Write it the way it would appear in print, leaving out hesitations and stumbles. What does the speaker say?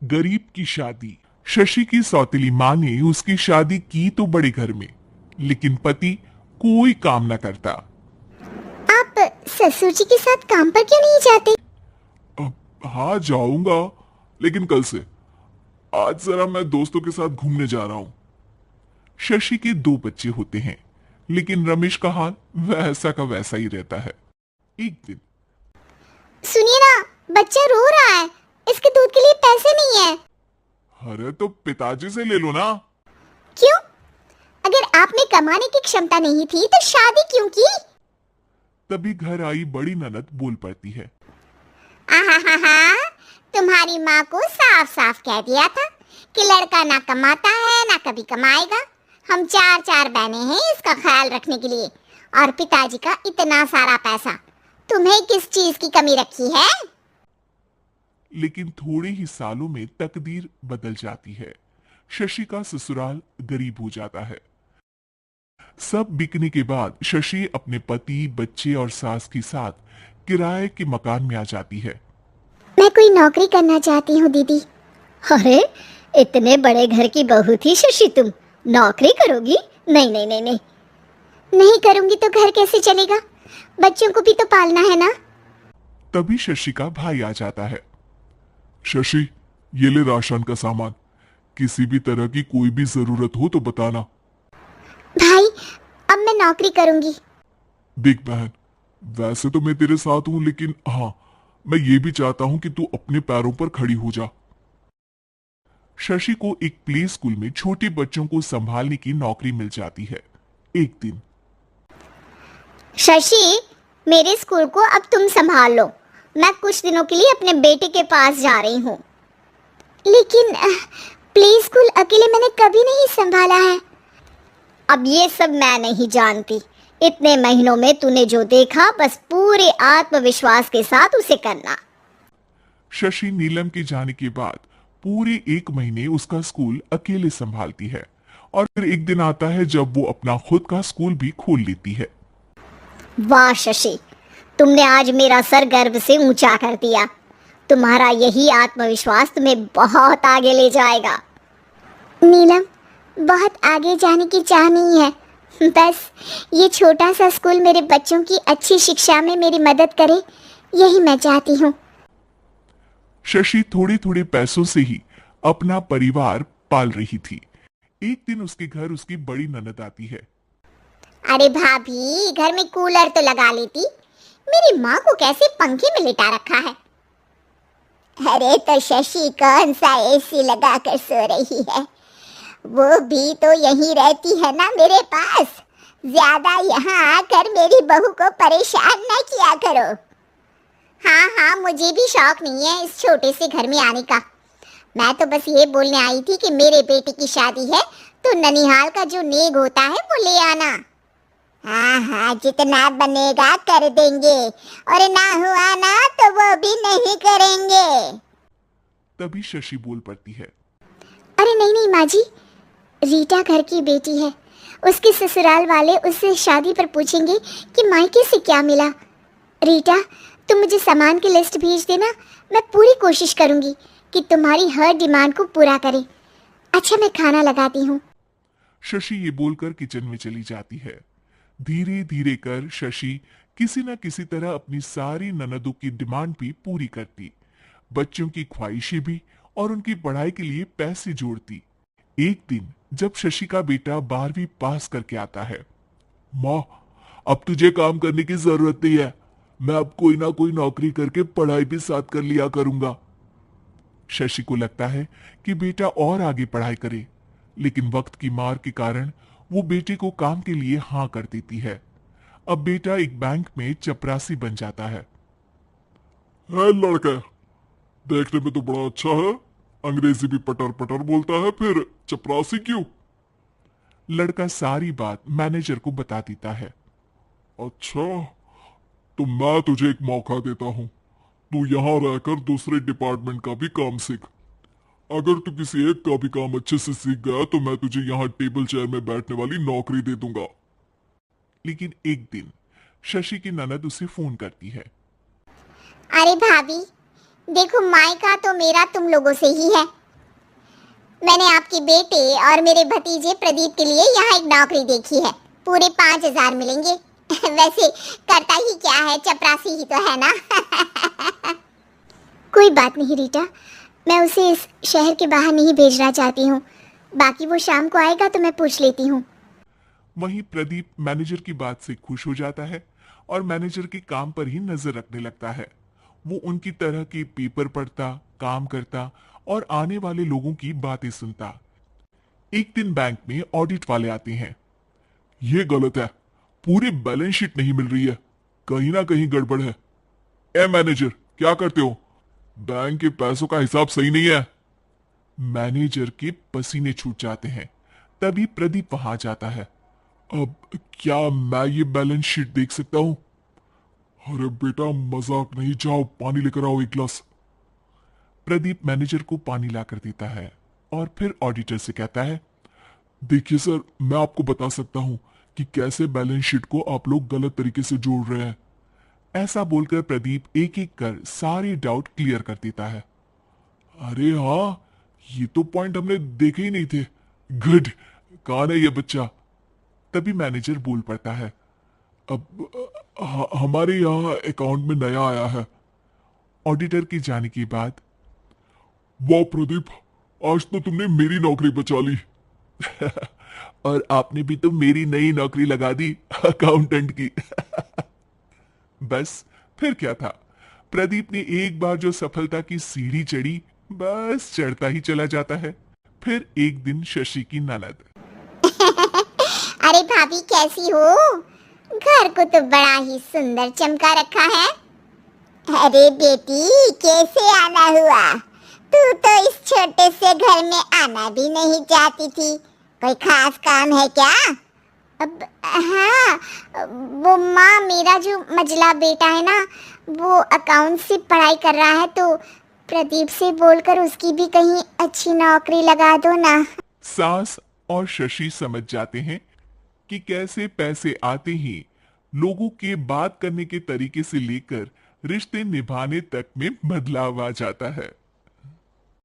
गरीब की शादी। शशि की सौतेली माँ ने उसकी शादी की तो बड़े घर में, लेकिन पति कोई काम न करता। आप ससुर जी के साथ काम पर क्यों नहीं जाते? हाँ जाऊंगा, लेकिन कल से। आज जरा मैं दोस्तों के साथ घूमने जा रहा हूँ। शशि के दो बच्चे होते हैं, लेकिन रमेश का हाल वैसा का वैसा ही रहता है। एक दिन, सुनिए ना, बच्चा रो रहा है, इसके दूध के लिए पैसे नहीं है। अरे तो पिताजी से ले लो ना। क्यों? अगर आप में कमाने की क्षमता नहीं थी तो शादी क्यों की? तभी घर आई बड़ी ननद बोल पड़ती है। आहा, तुम्हारी माँ को साफ साफ कह दिया था कि लड़का ना कमाता है ना कभी कमाएगा। हम चार चार बहनें हैं इसका ख्याल रखने के लिए, और पिताजी का इतना सारा पैसा, तुम्हें किस चीज की कमी रखी है? लेकिन थोड़े ही सालों में तकदीर बदल जाती है। शशि का ससुराल गरीब हो जाता है। सब बिकने के बाद शशि अपने पति, बच्चे और सास के साथ किराए के मकान में आ जाती है। मैं कोई नौकरी करना चाहती हूँ दीदी। अरे, इतने बड़े घर की बहू थी शशि, तुम नौकरी करोगी? नहीं नहीं नहीं नहीं। नहीं करूंगी तो घर कैसे चलेगा? बच्चों को भी तो पालना है ना। तभी शशि का भाई आ जाता है। शशि, ये ले राशन का सामान। किसी भी तरह की कोई भी जरूरत हो तो बताना। भाई, अब मैं नौकरी करूंगी। देख बहन, वैसे तो मैं तेरे साथ हूं, लेकिन हाँ, मैं ये भी चाहता हूं कि तू अपने पैरों पर खड़ी हो जा। शशि को एक प्ले स्कूल में छोटे बच्चों को संभालने की नौकरी मिल जाती है। एक दिन, शशि, मेरे स्कूल को अब तुम संभाल लो। मैं कुछ दिनों के लिए अपने बेटे के पास जा रही हूँ। लेकिन प्ले स्कूल अकेले मैंने कभी नहीं संभाला है। अब ये सब मैं नहीं जानती। इतने महीनों में तूने जो देखा, बस पूरे आत्मविश्वास के साथ उसे करना। शशि नीलम के जाने के बाद पूरे एक महीने उसका स्कूल अकेले संभालती है, और फिर एक दिन आता है जब वो अपना खुद का स्कूल भी खोल लेती है। वाह शशि, तुमने आज मेरा सर गर्व से ऊंचा कर दिया। तुम्हारा यही आत्मविश्वास तुम्हें बहुत आगे ले जाएगा। नीलम, बहुत आगे जाने की चाह नहीं है। बस ये छोटा सा स्कूल मेरे बच्चों की अच्छी शिक्षा में मेरी मदद करे, यही मैं चाहती हूँ। शशि थोड़े थोड़े पैसों से ही अपना परिवार पाल रही थी। एक दिन उसके घर उसकी बड़ी ननद आती है। अरे भाभी, घर में कूलर तो लगा लेती। मेरी माँ को कैसे पंखे में लिटा रखा है। अरे तो शशि कौन सा एसी लगा कर सो रही है? वो भी तो यहीं रहती है ना मेरे पास। ज्यादा यहाँ आकर मेरी बहू को परेशान न किया करो। हाँ, मुझे भी शौक नहीं है इस छोटे से घर में आने का। मैं तो बस ये बोलने आई थी कि मेरे बेटे की शादी है तो ननिहाल का जो नेग होता है वो ले आना। हाँ, जितना बनेगा कर देंगे, और ना हुआ ना तो वो भी नहीं करेंगे। तभी शशि बोल पड़ती है। अरे नहीं माँ जी, रीटा घर की बेटी है। उसके ससुराल वाले उससे शादी पर पूछेंगे कि मायके से क्या मिला। रीटा, तुम मुझे सामान की लिस्ट भेज देना। मैं पूरी कोशिश करूंगी कि तुम्हारी हर डिमांड को पूरा करें। अच्छा, मैं खाना लगाती हूँ। शशि ये बोलकर किचन में चली जाती है। धीरे धीरे कर शशि किसी न किसी तरह अपनी सारी ननदों की डिमांड भी पूरी करती, बच्चों की ख्वाहिशें भी, और उनकी पढ़ाई के लिए पैसे जोड़ती। एक दिन जब शशि का बेटा 12वीं पास करके आता है। माँ, अब तुझे काम करने की जरूरत नहीं है। मैं अब कोई ना कोई नौकरी करके पढ़ाई भी साथ कर लिया करूंगा। शशि को लगता है कि बेटा और आगे पढ़ाई करे, लेकिन वक्त की मार के कारण वो बेटे को काम के लिए हाँ कर देती है। अब बेटा एक बैंक में चपरासी बन जाता है। लड़का, देखने में तो बड़ा अच्छा है। अंग्रेजी भी पटर पटर बोलता है, फिर चपरासी क्यों? लड़का सारी बात मैनेजर को बता देता है। अच्छा, तो मैं तुझे एक मौका देता हूँ। तू यहाँ रहकर दूसरे डिपार्टमेंट का भी काम सीख। अगर तू किसी एक का भी काम अच्छे से सीख गया तो मैं तुझे यहाँ टेबल चेयर में बैठने वाली नौकरी दे दूंगा। लेकिन एक दिन शशि की ननद उसे फोन करती है। अरे भाभी, देखो मायका तो मेरा तुम लोगों से ही है। मैंने आपके बेटे और मेरे भतीजे प्रदीप के लिए यहाँ एक नौकरी देखी है, पूरे 5,000 मिलेंगे। वैसे करता ही क्या है, चपरासी ही तो है ना। कोई बात नहीं रीटा, मैं उसे इस शहर के बाहर नहीं भेजना चाहती हूँ। बाकी वो शाम को आएगा तो मैं पूछ लेती हूँ। वहीं प्रदीप मैनेजर की बात से खुश हो जाता है और मैनेजर के काम पर ही नजर रखने लगता है। वो उनकी तरह के पेपर पढ़ता, काम करता और आने वाले लोगों की बातें सुनता। एक दिन बैंक में ऑडिट वाले आते हैं। ये गलत है, पूरी बैलेंस शीट नहीं मिल रही है, कहीं ना कहीं गड़बड़ है। ए मैनेजर, क्या करते हो? बैंक के पैसों का हिसाब सही नहीं है। मैनेजर के पसीने छूट जाते हैं। तभी प्रदीप वहां जाता है। अब क्या मैं ये बैलेंस शीट देख सकता हूं? अरे बेटा मजाक नहीं, जाओ पानी लेकर आओ एक गिलास। प्रदीप मैनेजर को पानी लाकर देता है और फिर ऑडिटर से कहता है, देखिए सर, मैं आपको बता सकता हूं कि कैसे बैलेंस शीट को आप लोग गलत तरीके से जोड़ रहे हैं। ऐसा बोलकर प्रदीप एक एक कर सारे डाउट क्लियर कर देता है। अरे हाँ, ये तो पॉइंट हमने देखे ही नहीं थे। गुड, कौन है ये बच्चा? तभी मैनेजर बोल पड़ता है, अब हमारे यहाँ अकाउंट में नया आया है। ऑडिटर के जाने के बाद, वाह प्रदीप, आज तो तुमने मेरी नौकरी बचा ली। और आपने भी तो मेरी नई नौकरी लगा दी, अकाउंटेंट की। बस फिर क्या था, प्रदीप ने एक बार जो सफलता की सीढ़ी चढ़ी, बस चढ़ता ही चला जाता है। फिर एक दिन शशि की ननद, अरे भाभी कैसी हो? घर को तो बड़ा ही सुंदर चमका रखा है। अरे बेटी कैसे आना हुआ? तू तो इस छोटे से घर में आना भी नहीं चाहती थी, कोई खास काम है क्या? अब हाँ, वो माँ, मेरा जो मझला बेटा है ना, वो अकाउंट से पढ़ाई कर रहा है, तो प्रदीप से बोलकर उसकी भी कहीं अच्छी नौकरी लगा दो ना। सास और शशि समझ जाते हैं कि कैसे पैसे आते ही लोगों के बात करने के तरीके से लेकर रिश्ते निभाने तक में बदलाव आ जाता है।